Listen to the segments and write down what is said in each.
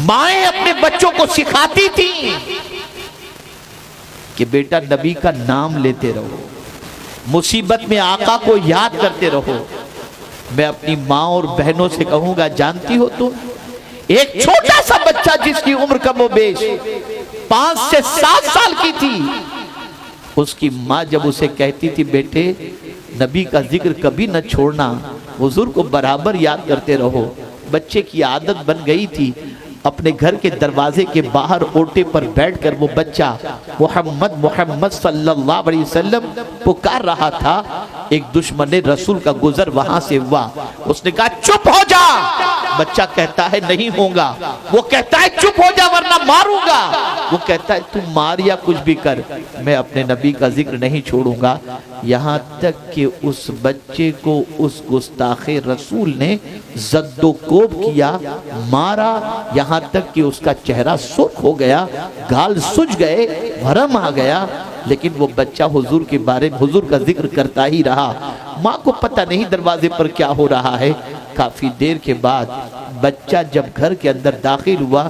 مائیں اپنے بچوں کو سکھاتی تھیں کہ بیٹا نبی کا نام لیتے رہو، مصیبت میں آقا کو یاد کرتے رہو۔ میں اپنی ماں اور بہنوں سے کہوں گا، جانتی ہو تم، ایک چھوٹا سا بچہ جس کی عمر کم و بیش 5 سے 7 سال کی تھی، اس کی ماں جب اسے کہتی تھی بیٹے نبی کا ذکر کبھی نہ چھوڑنا، حضور کو برابر یاد کرتے رہو، بچے کی عادت بن گئی تھی۔ اپنے گھر کے دروازے کے باہر اوٹے پر بیٹھ کر وہ بچہ محمد محمد صلی اللہ علیہ وسلم پکار رہا تھا۔ ایک دشمن رسول کا گزر وہاں سے ہوا، اس نے کہا چپ ہو جا، بچہ کہتا ہے نہیں ہوگا، وہ کہتا ہے چپ ہو جا ورنہ ماروں گا، وہ کہتا ہے تم مار یا کچھ بھی کر، میں اپنے نبی کا ذکر نہیں چھوڑوں گا۔ یہاں تک کہ اس بچے کو اس گستاخ رسول نے زد و کوب کیا، مارا، یہاں تک کہ اس کا چہرہ سرخ ہو گیا، گال سج گئے، ورم آ گیا، لیکن وہ بچہ حضور کے بارے میں حضور کا ذکر کرتا ہی رہا۔ ماں کو پتہ نہیں دروازے پر کیا ہو رہا ہے۔ کافی دیر کے بعد بچہ جب گھر کے اندر داخل ہوا،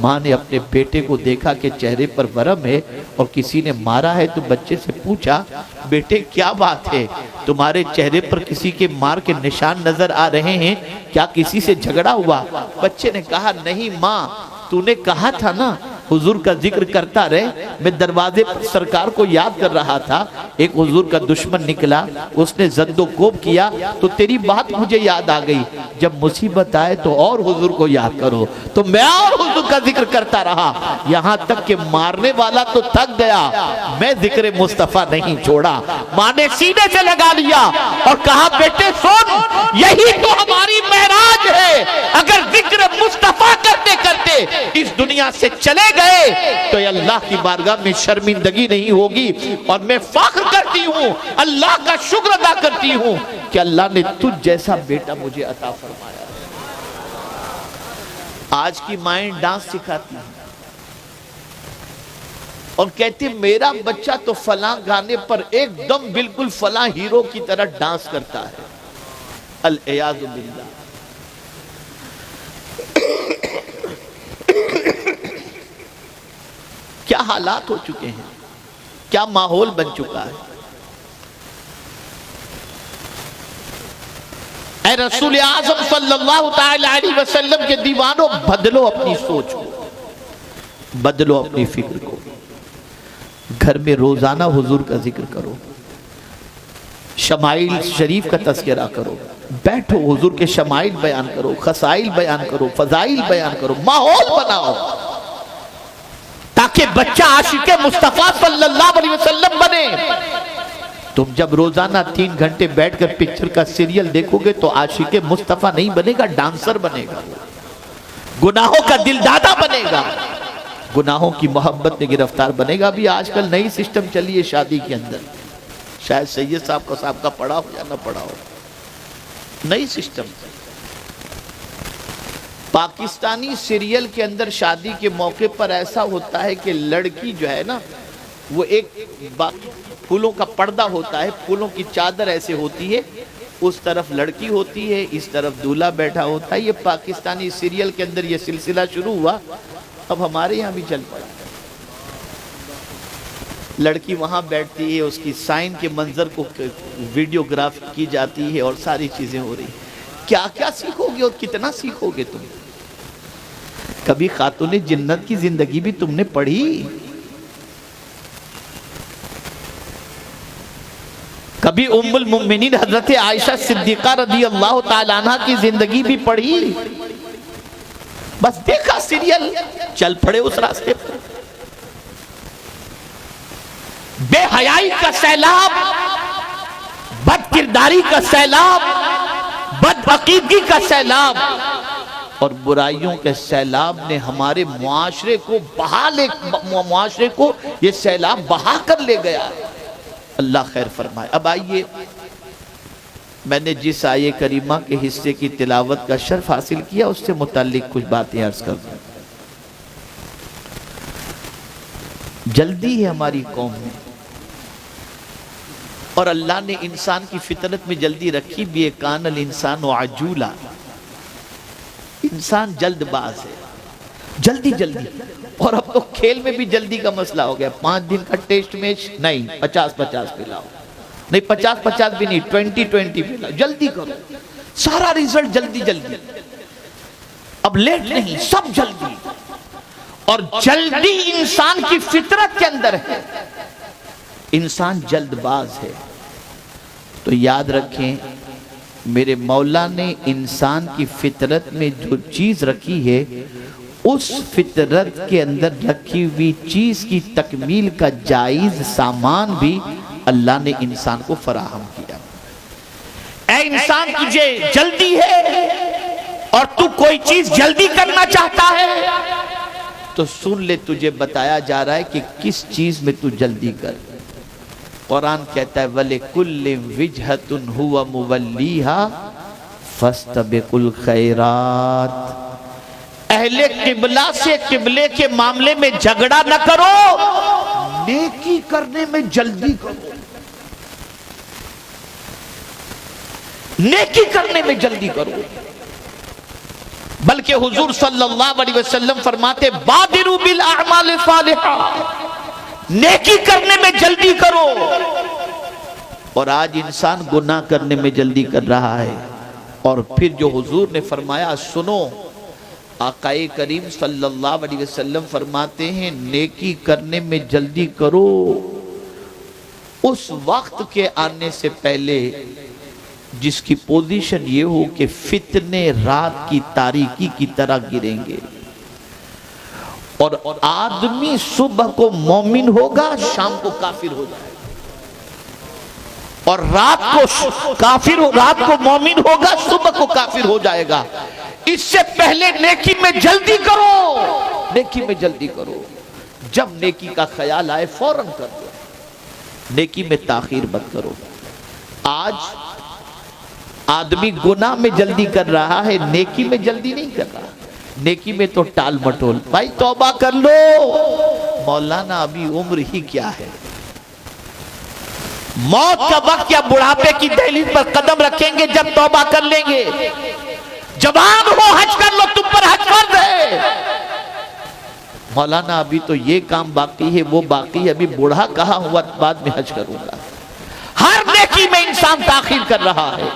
ماں نے اپنے بیٹے کو دیکھا کہ چہرے پر ورم ہے اور کسی نے مارا ہے، تو بچے سے پوچھا بیٹے کیا بات ہے، تمہارے چہرے پر کسی کے مار کے نشان نظر آ رہے ہیں، کیا کسی سے جھگڑا ہوا؟ بچے نے کہا نہیں ماں، تو نے کہا تھا نا حضور کا ذکر کرتا رہے، میں دروازے پر سرکار کو یاد کر رہا تھا، ایک حضور کا دشمن نکلا، اس نے زد و کوب کیا تو تیری بات مجھے یاد آ گئی، جب مصیبت آئے تو اور حضور کو یاد کرو، تو میں اور حضور کا ذکر کرتا رہا، یہاں تک کہ مارنے والا تو تھک گیا، میں ذکر مصطفیٰ نہیں چھوڑا۔ ماں نے سینے سے لگا لیا اور کہا بیٹے سن، یہی تو ہماری معراج ہے، اگر ذکر مصطفیٰ کرتے کرتے اس دنیا سے چلے گئے تو اللہ کی بارگاہ میں شرمندگی نہیں ہوگی، اور میں فخر کرتی ہوں، اللہ کا شکر ادا کرتی ہوں کہ اللہ نے تجھ جیسا بیٹا مجھے عطا فرمایا۔ آج کی مائیں ڈانس سکھاتی ہیں اور کہتی میرا بچہ تو فلاں گانے پر ایک دم بالکل فلاں ہیرو کی طرح ڈانس کرتا ہے، العیاذ باللہ۔ کیا حالات ہو چکے ہیں، کیا ماحول بن چکا ہے۔ اے رسول اعظم صلی اللہ تعالی علیہ وسلم کے دیوانوں، بدلو اپنی سوچ کو، بدلو اپنی فکر کو، گھر میں روزانہ حضور کا ذکر کرو، شمائل شریف کا تذکرہ کرو، بیٹھو حضور کے شمائل بیان کرو، خصائل بیان کرو، فضائل بیان کرو، ماحول بناؤ تاکہ بچہ عاشق مصطفیٰ صلی اللہ علیہ وسلم بنے۔ تم جب روزانہ 3 گھنٹے بیٹھ کر پکچر کا سیریل دیکھو گے تو عاشق مصطفیٰ نہیں بنے گا، ڈانسر بنے گا، گناہوں کا دل دادا بنے گا، گناہوں کی محبت میں گرفتار بنے گا۔ ابھی آج کل نئی سسٹم چلی ہے شادی کے اندر، شاید سید صاحب کا پڑھا ہو یا نہ پڑھا ہو، نئی سسٹم۔ پاکستانی سیریل کے اندر شادی کے موقع پر ایسا ہوتا ہے کہ لڑکی جو ہے نا، وہ ایک پھولوں کا پردہ ہوتا ہے، پھولوں کی چادر ایسے ہوتی ہے، اس طرف لڑکی ہوتی ہے، اس طرف دولہا بیٹھا ہوتا ہے۔ یہ پاکستانی سیریل کے اندر یہ سلسلہ شروع ہوا، اب ہمارے یہاں بھی چل پڑا۔ لڑکی وہاں بیٹھتی ہے، اس کی سائن کے منظر کو ویڈیوگراف کی جاتی ہے اور ساری چیزیں ہو رہی۔ کیا کیا سیکھو گے اور کتنا سیکھو گے تم؟ کبھی خاتون جنت کی زندگی بھی تم نے پڑھی؟ کبھی ام المؤمنین حضرت عائشہ صدیقہ رضی اللہ تعالیٰ عنہ کی زندگی بھی پڑھی؟ بس دیکھا سیریل، چل پڑے اس راستے پر۔ بے حیائی کا سیلاب، بد کرداری کا سیلاب، بد عقیدگی کا سیلاب اور برائیوں کے سیلاب نے ہمارے معاشرے کو یہ سیلاب بہا کر لے گیا۔ اللہ خیر فرمائے۔ اب آئیے، میں نے جس آیے کریمہ کے حصے کی تلاوت کا شرف حاصل کیا اس سے متعلق کچھ باتیں عرض کر دوں۔ جلدی ہے ہماری قوم میں، اور اللہ نے انسان کی فطرت میں جلدی رکھی بھی ہے، کان الانسان عجولا، انسان جلد باز ہے۔ جلدی جلدی. اور اب تو کھیل میں بھی جلدی کا مسئلہ ہو گیا. 5 دن کا ٹیسٹ میچ نہیں, 50-50 پلاؤ, نہیں 50-50 بھی نہیں, 20-20 پلاؤ, جلدی کرو, سارا ریزلٹ جلدی جلدی. اب لیٹ نہیں, سب جلدی. اور جلدی انسان کی فطرت کے اندر ہے, انسان جلد باز ہے. تو یاد رکھیں میرے مولا نے انسان کی فطرت میں جو چیز رکھی ہے, اس فطرت کے اندر رکھی ہوئی چیز کی تکمیل کا جائز سامان بھی اللہ نے انسان کو فراہم کیا. اے انسان تجھے جلدی ہے اور تو کوئی چیز جلدی کرنا چاہتا ہے تو سن لے, تجھے بتایا جا رہا ہے کہ کس چیز میں تو جلدی کر. قرآن کہتا ہے وَلِكُلِّ وِجْهَةٌ هُوَ مُوَلِّيهَا فَاسْتَبِقُوا الْخَيْرَاتِ. اہل قبلہ سے قبلے کے معاملے میں جھگڑا نہ کرو, نیکی کرنے میں جلدی کرو, نیکی کرنے میں جلدی کرو. بلکہ حضور صلی اللہ علیہ وسلم فرماتے بادروا بالاعمال الصالحہ, نیکی کرنے میں جلدی کرو. اور آج انسان گناہ کرنے میں جلدی کر رہا ہے. اور پھر جو حضور نے فرمایا سنو, آقا کریم صلی اللہ علیہ وسلم فرماتے ہیں نیکی کرنے میں جلدی کرو اس وقت کے آنے سے پہلے جس کی پوزیشن یہ ہو کہ فتنے رات کی تاریکی کی طرح گریں گے. اور آدمی صبح کو مومن ہوگا, شام کو کافر ہو جائے گا, اور رات کو مومن ہوگا, صبح کو کافر ہو جائے گا. اس سے پہلے نیکی میں جلدی کرو, نیکی میں جلدی کرو. جب نیکی کا خیال آئے فوراً کر دو, نیکی میں تاخیر مت کرو. آج آدمی گناہ میں جلدی کر رہا ہے, نیکی میں جلدی نہیں کر رہا. نیکی میں تو ٹال مٹول, بھائی توبہ کر لو. مولانا ابھی عمر ہی کیا ہے, موت کا وقت یا بڑھاپے کی دہلیز پر قدم رکھیں گے جب توبہ کر لیں گے. جوان ہو حج کر لو, تم پر حج فرض ہے. مولانا ابھی تو یہ کام باقی ہے, وہ باقی ہے, ابھی بوڑھا کہا ہوا بعد میں حج کروں گا. ہر نیکی میں انسان تاخیر کر رہا ہے.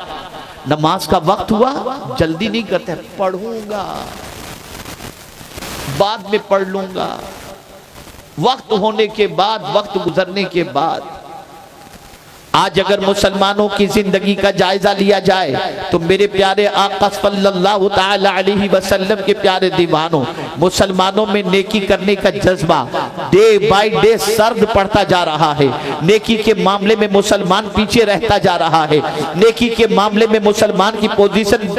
نماز کا وقت ہوا, جلدی نہیں کرتے, پڑھوں گا, بعد میں پڑھ لوں گا, وقت ہونے کے بعد, وقت گزرنے کے بعد. آج اگر مسلمانوں کی زندگی کا جائزہ لیا جائے تو میرے پیارے آقا صلی اللہ تعالی علیہ وسلم کے پیارے دیوانوں, مسلمانوں میں نیکی کرنے کا جذبہ ڈے بائی ڈے سرد پڑتا جا رہا ہے. نیکی کے معاملے میں مسلمان پیچھے رہتا جا رہا ہے. نیکی کے معاملے میں مسلمان کی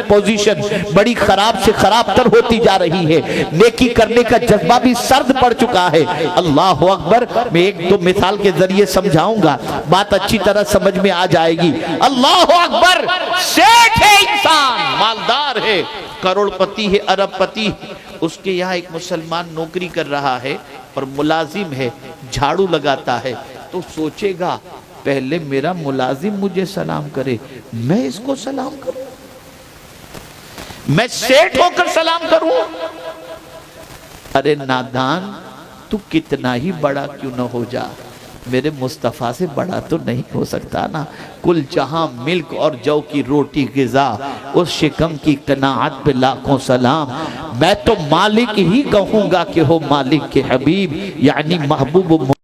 پوزیشن بڑی خراب سے خراب تر ہوتی جا رہی ہے. نیکی کرنے کا جذبہ بھی سرد پڑ چکا ہے. اللہ اکبر. میں ایک دو مثال کے ذریعے سمجھاؤں گا, بات اچھی طرح سمجھ میں آ جائے گی. اللہ اکبر. سیٹھ ہے انسان, مالدار ہے, کروڑ پتی ہے, ارب پتی. اس کے یہاں ایک مسلمان نوکری کر رہا ہے اور ملازم ہے, جھاڑو لگاتا ہے. تو سوچے گا پہلے میرا ملازم مجھے سلام کرے, میں اس کو سلام کروں, میں سیٹھ ہو کر سلام کروں. ارے نادان, تو کتنا ہی بڑا کیوں نہ ہو جا, میرے مصطفیٰ سے بڑا تو نہیں ہو سکتا نا. کل جہاں ملک اور جو کی روٹی غذا, اس شکم کی قناعت پہ لاکھوں سلام. میں تو مالک ہی کہوں گا کہ ہو مالک کے حبیب, یعنی محبوب